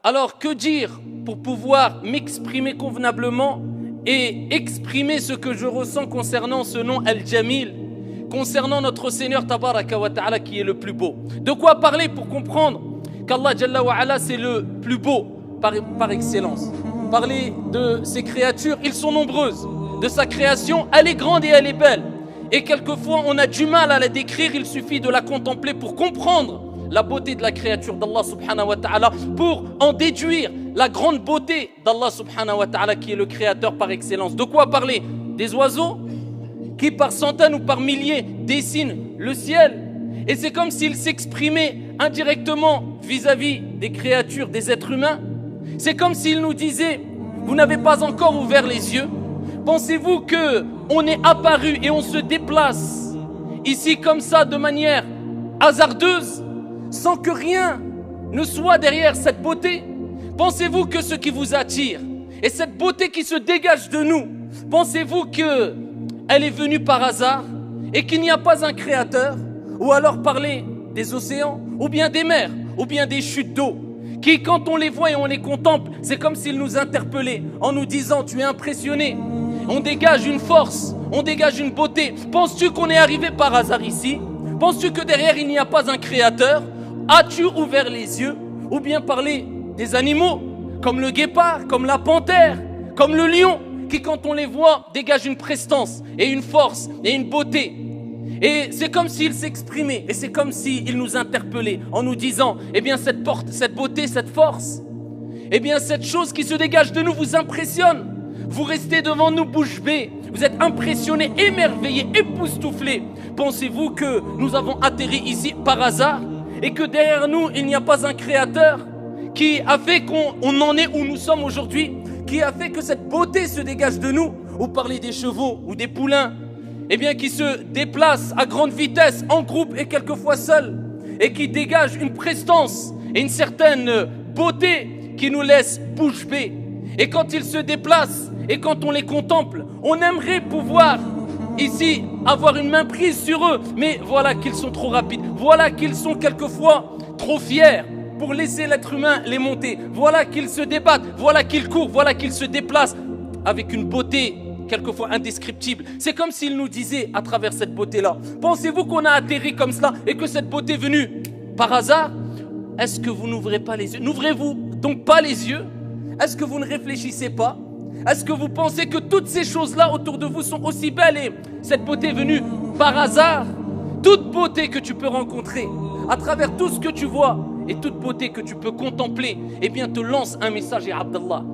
Alors que dire pour pouvoir m'exprimer convenablement et exprimer ce que je ressens concernant ce nom Al-Jamil, concernant notre Seigneur Tabaraka wa Ta'ala qui est le plus beau? De quoi parler pour comprendre qu'Allah Jalla wa Ala c'est le plus beau par excellence? Parler de ses créatures, ils sont nombreuses. De sa création, elle est grande et elle est belle. Et quelquefois, on a du mal à la décrire, il suffit de la contempler pour comprendre la beauté de la créature d'Allah subhanahu wa ta'ala, pour en déduire la grande beauté d'Allah subhanahu wa ta'ala qui est le créateur par excellence. De quoi parler? Des oiseaux qui par centaines ou par milliers dessinent le ciel. Et c'est comme s'ils s'exprimaient indirectement vis-à-vis des créatures, des êtres humains. C'est comme s'ils nous disaient, vous n'avez pas encore ouvert les yeux. Pensez-vous qu'on est apparu et on se déplace ici comme ça de manière hasardeuse, sans que rien ne soit derrière cette beauté? Pensez-vous que ce qui vous attire et cette beauté qui se dégage de nous, pensez-vous qu'elle est venue par hasard et qu'il n'y a pas un créateur? Ou alors parler des océans, ou bien des mers, ou bien des chutes d'eau, qui quand on les voit et on les contemple, c'est comme s'ils nous interpellaient en nous disant, tu es impressionné. On dégage une force, on dégage une beauté. Penses-tu qu'on est arrivé par hasard ici? Penses-tu que derrière il n'y a pas un créateur? As-tu ouvert les yeux? Ou bien parler des animaux, comme le guépard, comme la panthère, comme le lion, qui quand on les voit dégagent une prestance et une force et une beauté. Et c'est comme s'ils s'exprimaient, et c'est comme s'ils nous interpellaient en nous disant, eh bien cette beauté, cette force, eh bien cette chose qui se dégage de nous vous impressionne. Vous restez devant nous bouche bée, vous êtes impressionnés, émerveillés, époustouflés. Pensez-vous que nous avons atterri ici par hasard et que derrière nous il n'y a pas un créateur qui a fait qu'on en est où nous sommes aujourd'hui, qui a fait que cette beauté se dégage de nous? Ou parler des chevaux ou des poulains, eh bien qui se déplacent à grande vitesse, en groupe et quelquefois seuls, et qui dégagent une prestance et une certaine beauté qui nous laisse bouche bée. Et quand ils se déplacent et quand on les contemple, on aimerait pouvoir ici avoir une main prise sur eux, mais voilà qu'ils sont trop rapides, voilà qu'ils sont quelquefois trop fiers pour laisser l'être humain les monter, voilà qu'ils se débattent, voilà qu'ils courent, voilà qu'ils se déplacent avec une beauté quelquefois indescriptible. C'est comme s'il nous disait à travers cette beauté-là, pensez-vous qu'on a atterri comme cela et que cette beauté est venue par hasard? Est-ce que vous n'ouvrez pas les yeux? N'ouvrez-vous donc pas les yeux? Est-ce que vous ne réfléchissez pas? Est-ce que vous pensez que toutes ces choses-là autour de vous sont aussi belles et cette beauté est venue par hasard? Toute beauté que tu peux rencontrer, à travers tout ce que tu vois et toute beauté que tu peux contempler, eh bien te lance un message, ya Abdallah.